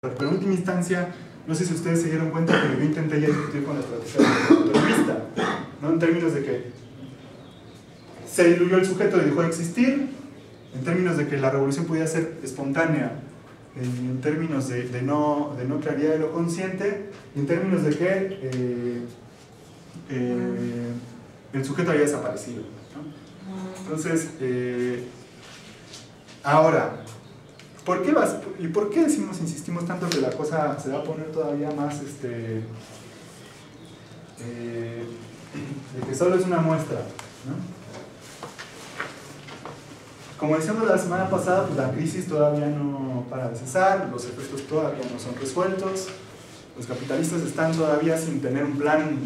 Pero en última instancia, no sé si ustedes se dieron cuenta, pero yo intenté ya discutir con la estrategia autonomista, ¿no? En términos de que se diluyó el sujeto y dejó de existir, en términos de que la revolución podía ser espontánea, en términos de no claridad de lo consciente, y en términos de que el sujeto había desaparecido, ¿no? Entonces, ahora, ¿por qué insistimos tanto que la cosa se va a poner todavía más, de que solo es una muestra, ¿no? Como decíamos la semana pasada, pues la crisis todavía no para de cesar, los efectos todavía no son resueltos, los capitalistas están todavía sin tener un plan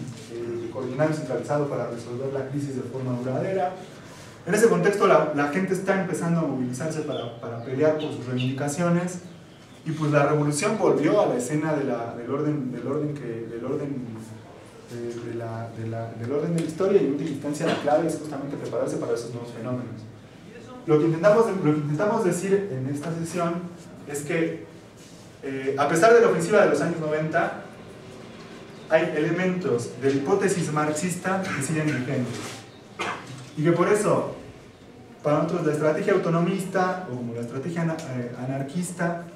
coordinado y centralizado para resolver la crisis de forma duradera. En ese contexto la gente está empezando a movilizarse para pelear por sus reivindicaciones, y pues la revolución volvió a la escena del orden de la historia, y en última instancia la clave es justamente prepararse para esos nuevos fenómenos. Lo que intentamos decir en esta sesión es que a pesar de la ofensiva de los años 90, hay elementos de la hipótesis marxista que siguen vigentes. Y que por eso, para nosotros, la estrategia autonomista, o como la estrategia anarquista,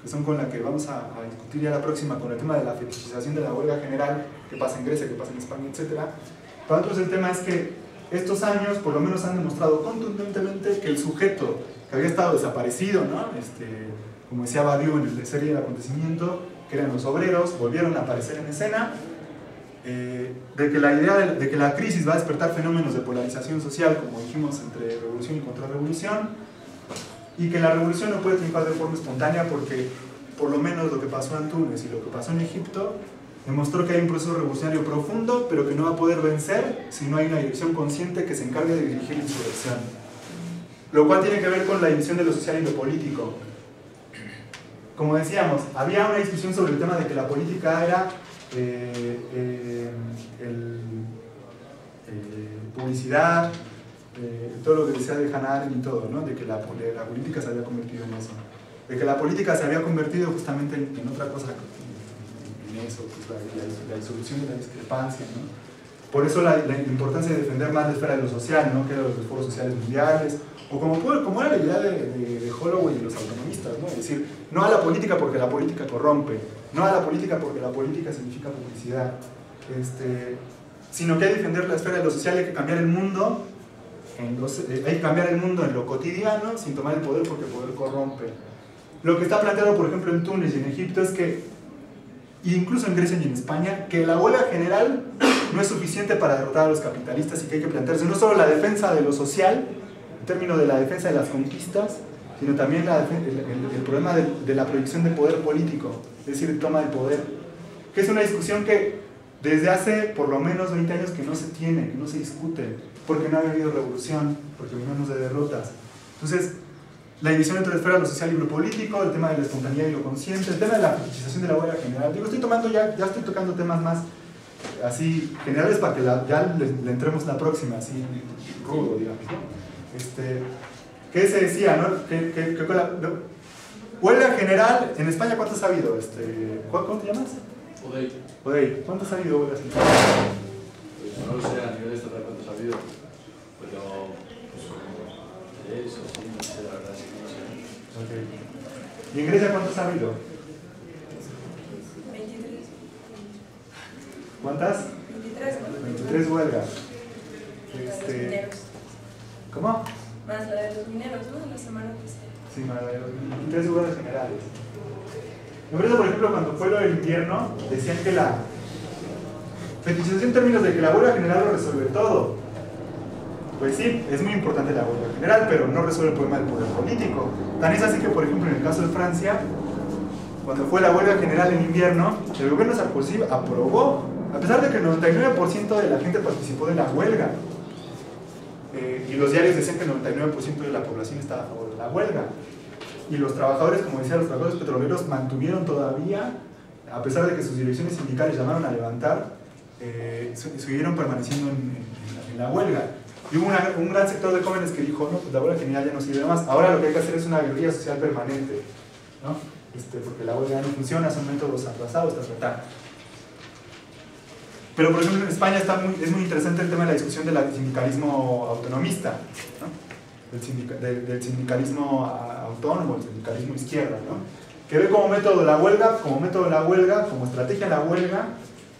que son con la que vamos a discutir ya la próxima, con el tema de la fetichización de la huelga general, que pasa en Grecia, que pasa en España, etc. Para nosotros el tema es que estos años, por lo menos, han demostrado contundentemente que el sujeto que había estado desaparecido, ¿no? Como decía Badiou en el serie del acontecimiento, que eran los obreros, volvieron a aparecer en escena, de que la idea de que la crisis va a despertar fenómenos de polarización social, como dijimos, entre revolución y contrarrevolución, y que la revolución no puede triunfar de forma espontánea porque, por lo menos, lo que pasó en Túnez y lo que pasó en Egipto demostró que hay un proceso revolucionario profundo, pero que no va a poder vencer si no hay una dirección consciente que se encargue de dirigir la insurrección. Lo cual tiene que ver con la división de lo social y lo político. Como decíamos, había una discusión sobre el tema de que la política era publicidad, todo lo que decía de Hannah Arendt y todo, ¿no? De que la política se había convertido en eso, de que la política se había convertido justamente en otra cosa, en eso, pues la disolución de la discrepancia, ¿no? Por eso la importancia de defender más la esfera de lo social, ¿no? Que eran los foros sociales mundiales, o como era la idea de Holloway y los autonomistas, ¿no? Es decir, no a la política porque la política corrompe, no a la política porque la política significa publicidad, sino que hay que defender la esfera de lo social, hay que cambiar el mundo, hay que cambiar el mundo en lo cotidiano sin tomar el poder porque el poder corrompe. Lo que está planteado, por ejemplo, en Túnez y en Egipto es que, incluso en Grecia y en España, que la huelga general no es suficiente para derrotar a los capitalistas, y que hay que plantearse no solo la defensa de lo social, en términos de la defensa de las conquistas, sino también el problema de la proyección de poder político, es decir, toma del poder, que es una discusión que desde hace por lo menos 20 años que no se tiene, que no se discute, porque no ha habido revolución, porque venimos de derrotas. Entonces, la división entre la esfera de lo social y lo político, el tema de la espontaneidad y lo consciente, el tema de la fetichización de la huelga general. Digo, ya estoy tocando temas más así generales para que ya le entremos la próxima, así rudo, digamos, ¿no? ¿Qué se decía, no? ¿No? Huelga general, en España, ¿cuántos ha habido? ¿Cómo te llamas? Odey. ¿Cuántos ha habido huelgas en España? Pues no lo sé, a nivel estatal cuántos ha habido, pero pues como 3 o 6, no sé, la verdad, sí que no sé. Okay. ¿Y en Grecia cuántos ha habido? 23. ¿Cuántas? 23 huelgas. Los mineros. ¿Cómo? Más la de los mineros, ¿no? La semana pasada. Sí, más la de los 23 huelgas generales. En Grecia, por ejemplo, cuando fue lo del invierno, decían que la fetichización en términos de que la huelga general lo resuelve todo. Pues sí, es muy importante la huelga general, pero no resuelve el problema del poder político. Tan es así que, por ejemplo, en el caso de Francia, cuando fue la huelga general en invierno, el gobierno Sarkozy aprobó, a pesar de que el 99% de la gente participó de la huelga, y los diarios decían que el 99% de la población estaba a favor de la huelga, y los trabajadores, como decía, los trabajadores petroleros mantuvieron todavía, a pesar de que sus direcciones sindicales llamaron a levantar, siguieron permaneciendo en la huelga. Y hubo un gran sector de jóvenes que dijo, no, pues la huelga general ya no sirve más, ahora lo que hay que hacer es una guerrilla social permanente, ¿no? porque la huelga no funciona, son métodos atrasados a tratar. Pero por ejemplo en España es muy interesante el tema de la discusión del sindicalismo autonomista, ¿no? del sindicalismo autónomo, el sindicalismo izquierda, ¿no? Que ve como método la huelga, como estrategia la huelga,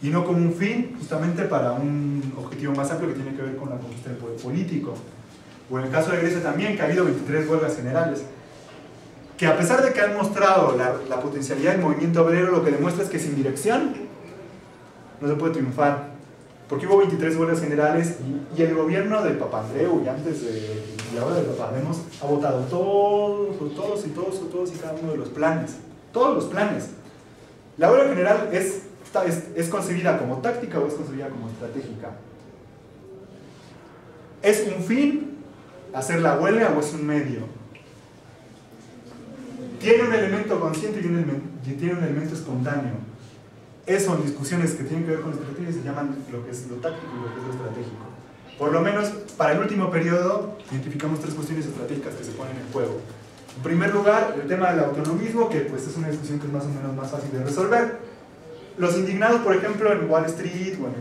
y no como un fin, justamente para un objetivo más amplio que tiene que ver con la conquista del poder político. O en el caso de Grecia también, que ha habido 23 huelgas generales, que a pesar de que han mostrado la potencialidad del movimiento obrero, lo que demuestra es que sin dirección no se puede triunfar. Porque hubo 23 huelgas generales y el gobierno del Papandreou y ahora del Papademos ha votado todos y cada uno de los planes. Todos los planes. La huelga general es concebida como táctica o es concebida como estratégica. ¿Es un fin hacer la huelga o es un medio? Tiene un elemento consciente y tiene un elemento espontáneo. Eso en discusiones que tienen que ver con la estrategia se llaman lo que es lo táctico y lo que es lo estratégico. Por lo menos para el último periodo identificamos 3 cuestiones estratégicas que se ponen en juego. En primer lugar, el tema del autonomismo, que pues es una discusión que es más o menos más fácil de resolver. Los indignados, por ejemplo, en Wall Street o en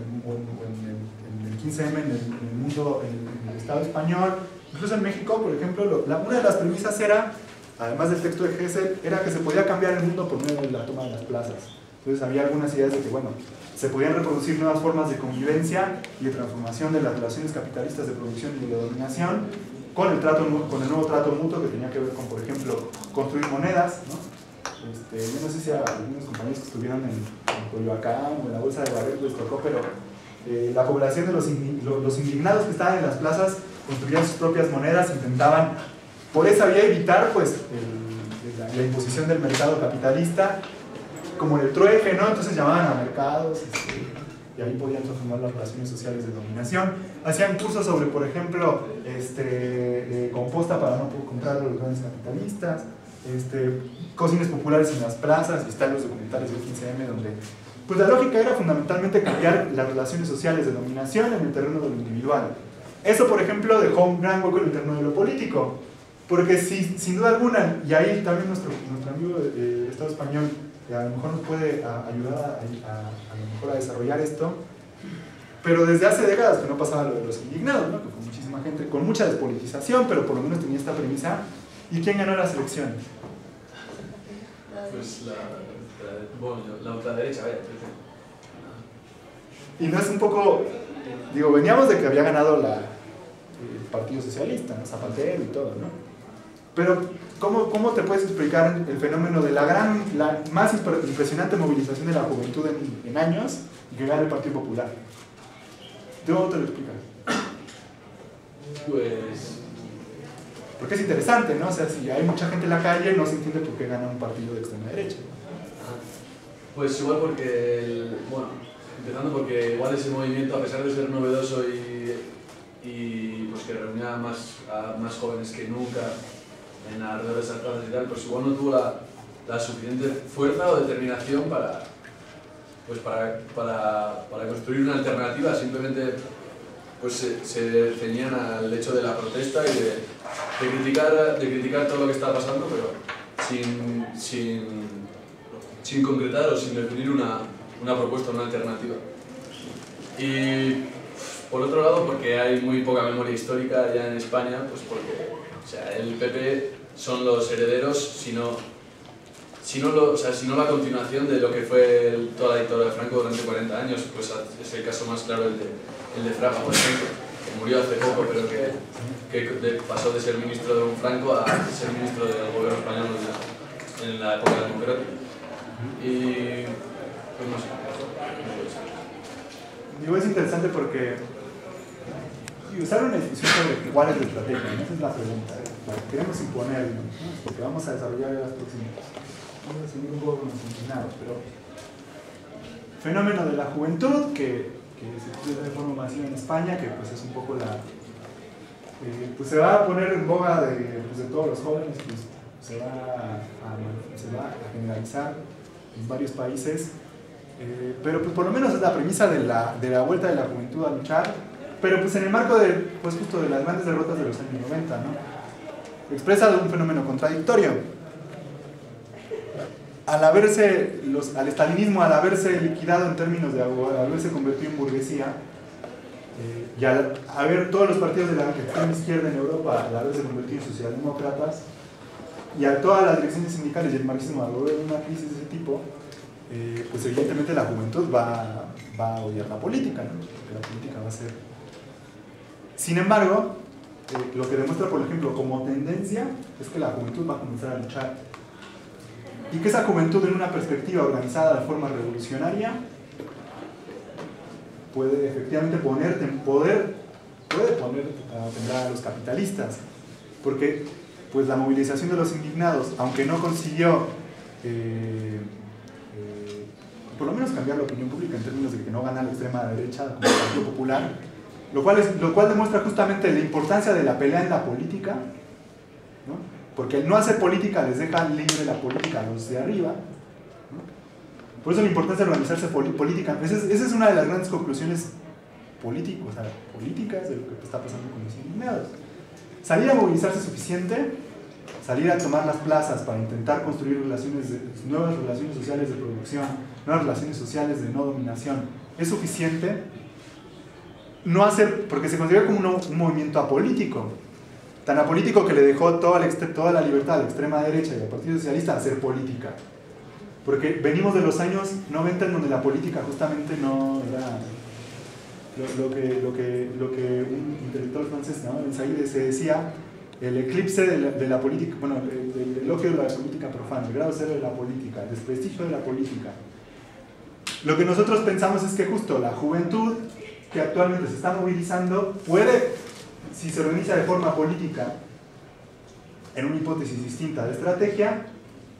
el 15M, en el mundo, en el Estado español, incluso en México, por ejemplo, una de las premisas era, además del texto de Hessel, era que se podía cambiar el mundo por medio de la toma de las plazas. Entonces había algunas ideas de que, bueno, se podían reproducir nuevas formas de convivencia y de transformación de las relaciones capitalistas de producción y de dominación con el nuevo trato mutuo que tenía que ver con, por ejemplo, construir monedas, ¿no? Yo no sé si a algunos compañeros que estuvieron en Coyoacán o en la Bolsa de Valores les tocó, pero la población de los indignados que estaban en las plazas construían sus propias monedas, intentaban por esa vía evitar pues, la imposición del mercado capitalista, como el trueque, ¿no? Entonces llamaban a mercados y ahí podían transformar las relaciones sociales de dominación. Hacían cursos sobre, por ejemplo, composta para no comprar a los grandes capitalistas, cocines populares en las plazas, y están los documentales del 15M donde pues la lógica era fundamentalmente cambiar las relaciones sociales de dominación en el terreno de lo individual. Eso, por ejemplo, dejó un gran hueco en el terreno de lo político, porque sin duda alguna, y ahí también nuestro amigo del Estado español a lo mejor nos puede ayudar a desarrollar esto, pero desde hace décadas que no pasaba lo de los indignados, ¿no? Que fue muchísima gente con mucha despolitización, pero por lo menos tenía esta premisa. ¿Y quién ganó las elecciones? Pues la ultraderecha, vaya. Y no es un poco, digo, veníamos de que había ganado el Partido Socialista, ¿no? Zapatero y todo, ¿no? Pero, ¿cómo te puedes explicar el fenómeno de la más impresionante movilización de la juventud en años y que gana el Partido Popular? ¿Cómo te lo explicas? Pues... Porque es interesante, ¿no? O sea, si hay mucha gente en la calle, no se entiende por qué gana un partido de extrema derecha. Pues igual porque, empezando porque igual ese movimiento, a pesar de ser novedoso y pues que reunía a más jóvenes que nunca alrededor de esas plazas y tal, pues igual no tuvo la suficiente fuerza o determinación para construir una alternativa. Simplemente pues se ceñían al hecho de la protesta y de criticar todo lo que está pasando, pero sin concretar o sin definir una propuesta, una alternativa. Y por otro lado, porque hay muy poca memoria histórica ya en España, pues porque el PP son los herederos, sino la continuación de lo que fue toda la dictadura de Franco durante 40 años. Pues es el caso más claro el de Fraga, por ejemplo, que murió hace poco, pero que pasó de ser ministro de Franco a ser ministro del gobierno español en la época democrática. Y pues no sé. Digo, es interesante porque usar una discusión sobre cuál es la estrategia, ¿no? Esa es la pregunta. Queremos imponer, ¿no? Porque vamos a desarrollar las próximas. Vamos a seguir un poco con los indignados, pero fenómeno de la juventud que se estudia de forma masiva en España, que pues es un poco pues se va a poner en boga de todos los jóvenes, pues se va a generalizar en varios países, pero pues por lo menos es la premisa de la vuelta de la juventud a luchar, pero pues en el marco pues justo de las grandes derrotas de los años 90, ¿no? Expresa un fenómeno contradictorio. al estalinismo, al haberse liquidado en términos de al haberse convertido en burguesía, y al haber todos los partidos de la extrema izquierda en Europa, al haberse convertido en socialdemócratas, y a todas las direcciones sindicales y el marxismo al haber una crisis de ese tipo, pues evidentemente la juventud va a odiar la política, ¿no? Porque la política va a ser... Sin embargo, lo que demuestra, por ejemplo, como tendencia, es que la juventud va a comenzar a luchar. Y que esa juventud, en una perspectiva organizada de forma revolucionaria, puede efectivamente puede poner a temblar a los capitalistas. Porque pues, la movilización de los indignados, aunque no consiguió por lo menos cambiar la opinión pública en términos de que no gana la extrema derecha como el Partido Popular, lo cual demuestra justamente la importancia de la pelea en la política, ¿no? Porque el no hacer política les deja libre la política a los de arriba, ¿no? Por eso la importancia de organizarse política. Esa es una de las grandes conclusiones políticas de lo que está pasando con los indignados. Salir a movilizarse es suficiente, salir a tomar las plazas para intentar construir nuevas relaciones sociales de producción, nuevas relaciones sociales de no dominación, es suficiente. No hacer, porque se considera como un movimiento apolítico, tan apolítico que le dejó toda la libertad a la extrema derecha y al Partido Socialista a hacer política. Porque venimos de los años 90 en donde la política justamente no era lo que un intelectual francés, ¿no? Se decía el eclipse de la política, bueno, el elogio de la política profana, el grado cero de la política, el desprestigio de la política. Lo que nosotros pensamos es que justo la juventud que actualmente se está movilizando puede, si se organiza de forma política en una hipótesis distinta de estrategia,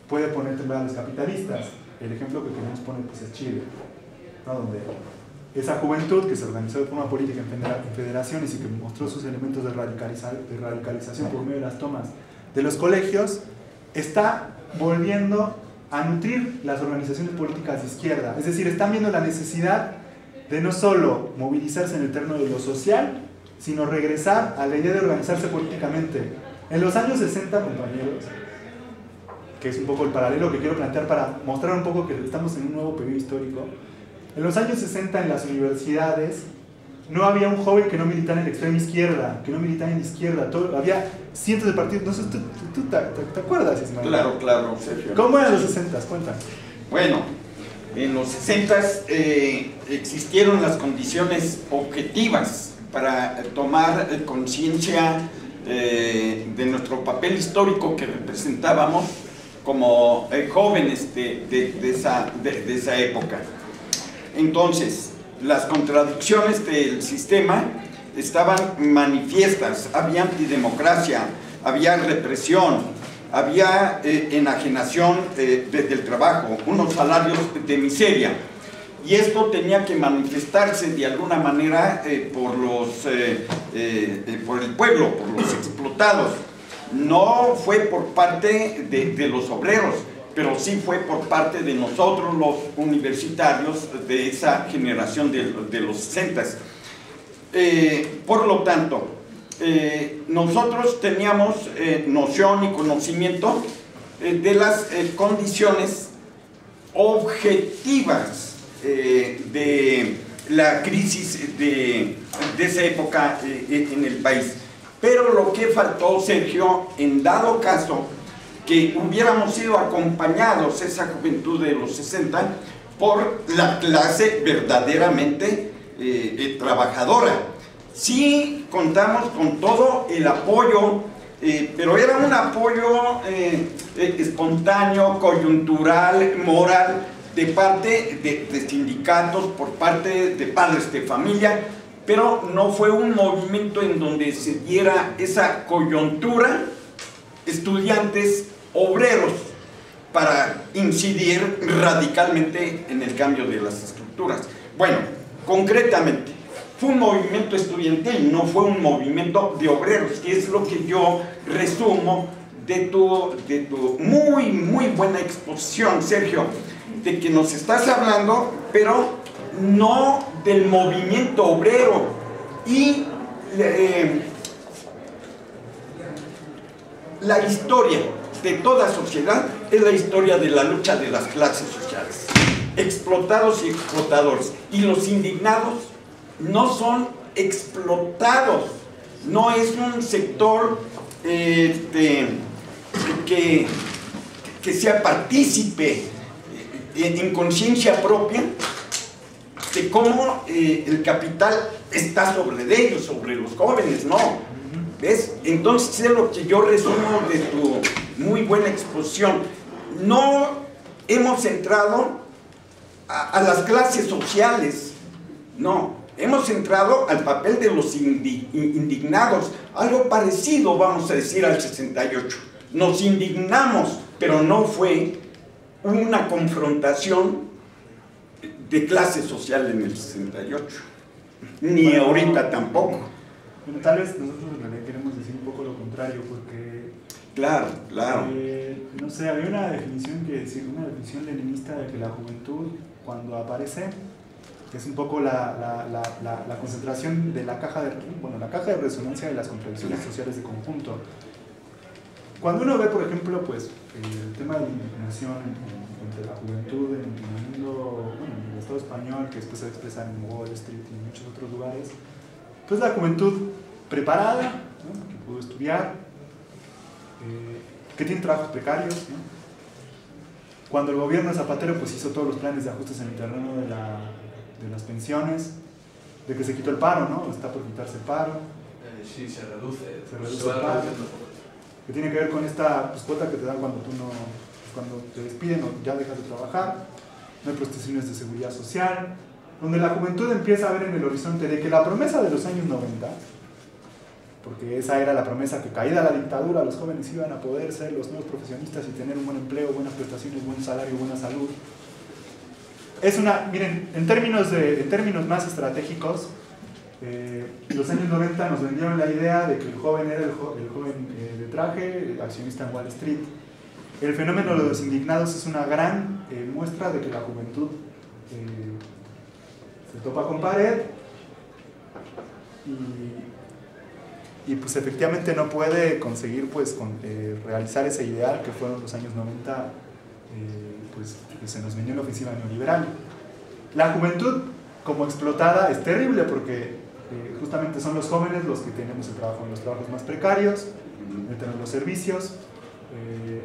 puede poner temblar a los capitalistas. El ejemplo que queremos poner pues, es Chile, ¿no? Donde esa juventud que se organizó de forma política en federaciones y que mostró sus elementos de radicalización por medio de las tomas de los colegios, está volviendo a nutrir las organizaciones políticas de izquierda. Es decir, están viendo la necesidad de no solo movilizarse en el terreno de lo social, sino regresar a la idea de organizarse políticamente. En los años 60, compañeros, que es un poco el paralelo que quiero plantear para mostrar un poco que estamos en un nuevo periodo histórico, en los años 60 en las universidades no había un joven que no militara en la extrema izquierda, que no militara en la izquierda, había cientos de partidos. No sé, ¿tú te acuerdas, Ismael? Claro, Sergio. ¿Cómo eran los 60? Cuéntanos. Bueno, en los 60 existieron las condiciones objetivas para tomar conciencia de nuestro papel histórico que representábamos como jóvenes de esa época. Entonces, las contradicciones del sistema estaban manifiestas. Había antidemocracia, había represión, había enajenación del trabajo, unos salarios de miseria. Y esto tenía que manifestarse de alguna manera por el pueblo, por los explotados. No fue por parte de los obreros, pero sí fue por parte de nosotros los universitarios de esa generación de los 60. Por lo tanto, nosotros teníamos noción y conocimiento de las condiciones objetivas de la crisis de esa época en el país. Pero lo que faltó, Sergio, en dado caso que hubiéramos sido acompañados, esa juventud de los 60, por la clase verdaderamente trabajadora. Sí contamos con todo el apoyo, pero era un apoyo espontáneo, coyuntural, moral, de parte de sindicatos, por parte de padres de familia, pero no fue un movimiento en donde se diera esa coyuntura, estudiantes, obreros, para incidir radicalmente en el cambio de las estructuras. Bueno, concretamente, fue un movimiento estudiantil, no fue un movimiento de obreros, que es lo que yo resumo de tu muy buena exposición, Sergio, de que nos estás hablando, pero no del movimiento obrero. Y la historia de toda sociedad es la historia de la lucha de las clases sociales, explotados y explotadores. Y los indignados no son explotados, no es un sector que sea partícipe en conciencia propia de cómo el capital está sobre ellos, sobre los jóvenes, no. ¿Ves? Entonces es lo que yo resumo de tu muy buena exposición. No hemos entrado a las clases sociales, no. Hemos entrado al papel de los indignados, algo parecido, vamos a decir, al 68. Nos indignamos, pero no fue una confrontación de clase social en el 68, ni bueno, ahorita tampoco. Bueno, tal vez nosotros en realidad queremos decir un poco lo contrario, porque... Claro, claro. No sé, había una definición leninista de que la juventud, cuando aparece, es un poco la concentración de la caja de resonancia de las contradicciones sociales de conjunto. Cuando uno ve, por ejemplo, pues, el tema de la indignación entre la juventud en el mundo, bueno, en el Estado español, que después se expresa en Wall Street y en muchos otros lugares, pues la juventud preparada, ¿no?, que pudo estudiar, que tiene trabajos precarios, ¿no? Cuando el gobierno de Zapatero pues hizo todos los planes de ajustes en el terreno de las pensiones, de que se quitó el paro, ¿no? Está por quitarse el paro. Sí, se reduce el paro, que tiene que ver con esta pues, cuota que te dan cuando cuando te despiden o ya dejas de trabajar. No hay prestaciones de seguridad social, donde la juventud empieza a ver en el horizonte de que la promesa de los años 90, porque esa era la promesa, que caída la dictadura los jóvenes iban a poder ser los nuevos profesionistas y tener un buen empleo, buenas prestaciones, buen salario, buena salud. Es una, miren, en términos más estratégicos, los años 90 nos vendieron la idea de que el joven era el joven de traje, accionista en Wall Street. El fenómeno de los indignados es una gran muestra de que la juventud se topa con pared y pues efectivamente no puede conseguir pues realizar ese ideal que fueron los años 90, pues que se nos vendió en la ofensiva neoliberal. La juventud como explotada es terrible porque justamente son los jóvenes los que tenemos el trabajo en los trabajos más precarios, en los servicios,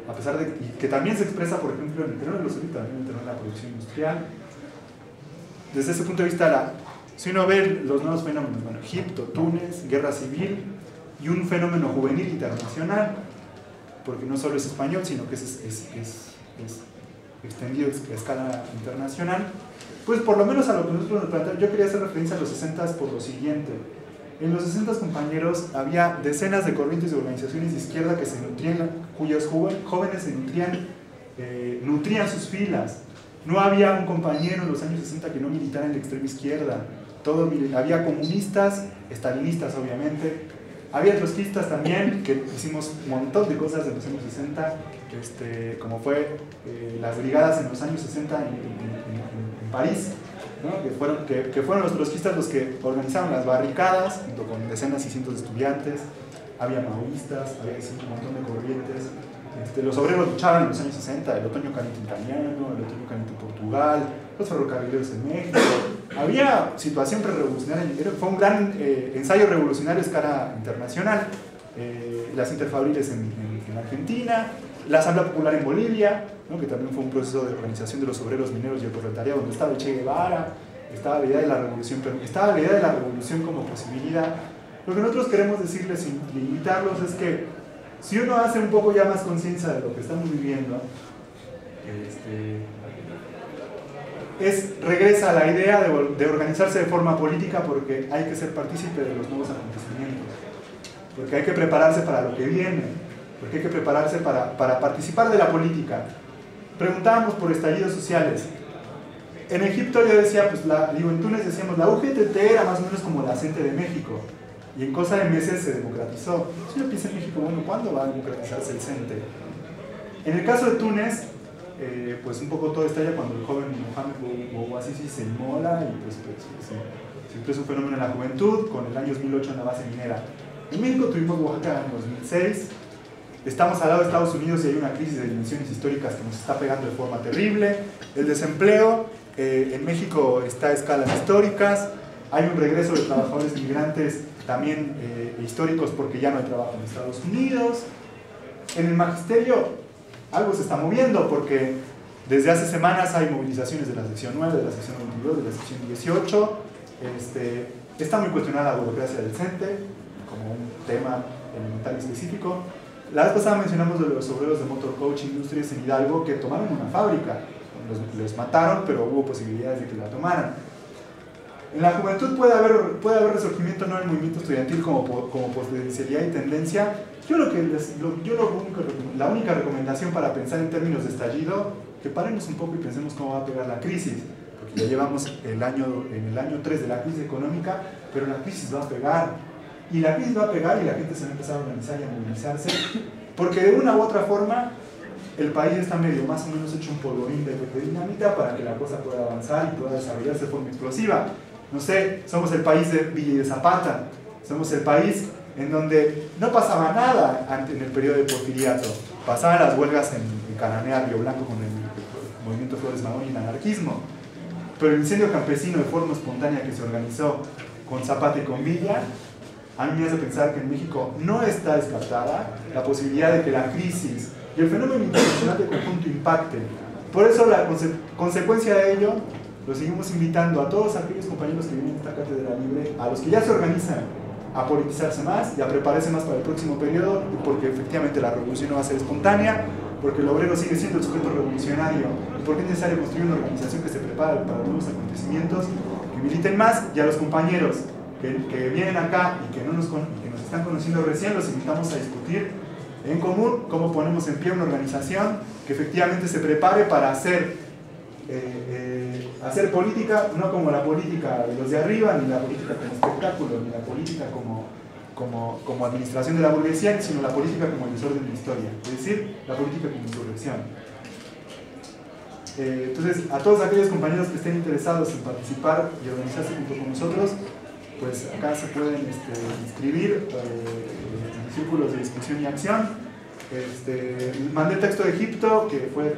a pesar de que también se expresa, por ejemplo, en el terreno de los servicios, también en el terreno de la producción industrial. Desde ese punto de vista, si uno ve los nuevos fenómenos, bueno, Egipto, Túnez, guerra civil y un fenómeno juvenil internacional, porque no solo es español, sino que es extendido a escala internacional, pues por lo menos a lo que nosotros nos planteamos, yo quería hacer referencia a los 60 por lo siguiente. En los 60, compañeros, había decenas de corrientes de organizaciones de izquierda que se nutrían, cuyos jóvenes se nutrían sus filas. No había un compañero en los años 60 que no militara en la extrema izquierda. Había comunistas, estalinistas obviamente, había trotskistas también, que hicimos un montón de cosas en los años 60, como fue las brigadas en los años 60 en París, ¿no? que fueron los trotskistas los que organizaron las barricadas, junto con decenas y cientos de estudiantes. Había maoístas, había un montón de corrientes. Los obreros luchaban en los años 60, el otoño caliente italiano, el otoño caliente Portugal, los ferrocarrileros en México. Había situación prerevolucionaria, fue un gran ensayo revolucionario a escala internacional. Las interfabriles en Argentina, la Asamblea Popular en Bolivia, ¿no?, que también fue un proceso de organización de los obreros mineros y el proletariado, donde estaba el Che Guevara, estaba la idea de la revolución, pero estaba la idea de la revolución como posibilidad. Lo que nosotros queremos decirles, sin limitarlos, es que si uno hace un poco ya más conciencia de lo que estamos viviendo, regresa a la idea de organizarse de forma política, porque hay que ser partícipe de los nuevos acontecimientos, porque hay que prepararse para lo que viene, porque hay que prepararse para participar de la política. Preguntábamos por estallidos sociales. En Egipto yo decía, pues en Túnez decíamos, la UGTT era más o menos como la CENTE de México, y en cosa de meses se democratizó. Si uno piensa en México, bueno, ¿cuándo va a democratizarse el CENTE? En el caso de Túnez, pues un poco todo estalla cuando el joven Mohamed Bouazizi se inmola y pues se empieza un fenómeno en la juventud con el año 2008 en la base minera. En México tuvimos Oaxaca en 2006, Estamos al lado de Estados Unidos y hay una crisis de dimensiones históricas que nos está pegando de forma terrible. El desempleo en México está a escalas históricas. Hay un regreso de trabajadores migrantes también históricos porque ya no hay trabajo en Estados Unidos. En el magisterio algo se está moviendo porque desde hace semanas hay movilizaciones de la sección 9, de la sección 22, de la sección 18. Está muy cuestionada la burocracia del CENTE como un tema elemental y específico. La vez pasada mencionamos de los obreros de Motor Coach Industries en Hidalgo que tomaron una fábrica. Los mataron, pero hubo posibilidades de que la tomaran. En la juventud puede haber resurgimiento no del movimiento estudiantil como potencialidad y tendencia. La única recomendación para pensar en términos de estallido, que paremos un poco y pensemos cómo va a pegar la crisis, porque ya llevamos en el año 3 de la crisis económica, pero la crisis va a pegar. Y la crisis va a pegar y la gente se va a empezar a organizar y a movilizarse, porque de una u otra forma el país está medio más o menos hecho un polvorín de dinamita para que la cosa pueda avanzar y pueda desarrollarse de forma explosiva. No sé, somos el país de Villa y de Zapata, somos el país en donde no pasaba nada en el periodo de Porfiriato, pasaban las huelgas en Cananea, Río Blanco con el movimiento Flores Magón y el anarquismo, pero el incendio campesino de forma espontánea que se organizó con Zapata y con Villa, a mí me hace pensar que en México no está descartada la posibilidad de que la crisis y el fenómeno internacional de conjunto impacten. Por eso la consecuencia de ello, lo seguimos invitando a todos aquellos compañeros que vienen a esta cátedra libre, a los que ya se organizan, a politizarse más y a prepararse más para el próximo periodo, porque efectivamente la revolución no va a ser espontánea, porque el obrero sigue siendo el sujeto revolucionario, y porque es necesario construir una organización que se prepare para nuevos acontecimientos, que militen más, y a los compañeros que vienen acá y que nos están conociendo recién, los invitamos a discutir en común cómo ponemos en pie una organización que efectivamente se prepare para hacer política, no como la política de los de arriba, ni la política como espectáculo, ni la política como administración de la burguesía, sino la política como el desorden de la historia, es decir, la política como insurrección. Entonces, a todos aquellos compañeros que estén interesados en participar y organizarse junto con nosotros, pues acá se pueden inscribir en círculos de discusión y acción. Mandé el texto de Egipto, que fue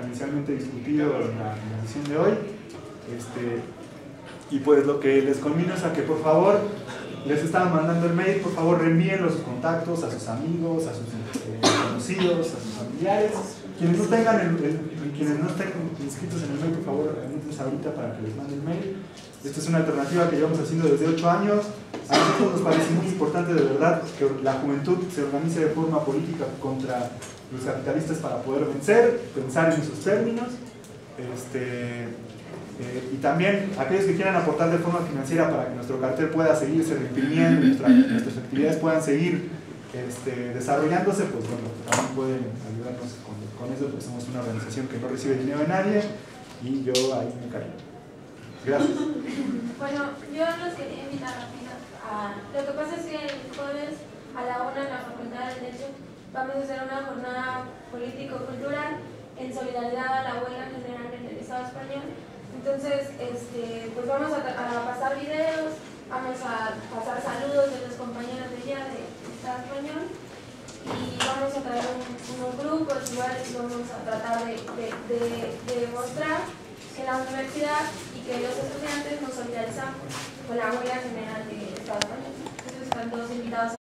inicialmente discutido en la edición de hoy. Y pues lo que les convino es a que por favor, les estaban mandando el mail, por favor reenvíenlo a sus contactos, a sus amigos, a sus conocidos, a sus familiares. Quienes no estén inscritos en el mail, por favor, anúntense ahorita para que les mande el mail. Esta es una alternativa que llevamos haciendo desde 8 años. A nosotros nos parece muy importante de verdad que la juventud se organice de forma política contra los capitalistas para poder vencer, pensar en esos términos. Y también aquellos que quieran aportar de forma financiera para que nuestro cartel pueda seguirse reimprimiendo, nuestras actividades puedan seguir desarrollándose, pues bueno, también pueden ayudarnos con eso, porque somos una organización que no recibe dinero de nadie y yo ahí me encargo. Gracias. Bueno, yo los quería invitar rápido a... Lo que pasa es que el jueves a la 1 en la Facultad de Derecho vamos a hacer una jornada político-cultural en solidaridad a la huelga general en el Estado español. Entonces, pues vamos a pasar videos, vamos a pasar saludos de los compañeros de allá del Estado español y vamos a traer unos grupos, igual vamos a tratar de mostrar en la universidad y que los estudiantes nos solidarizamos con la huelga general del Estado español. Entonces están todos invitados.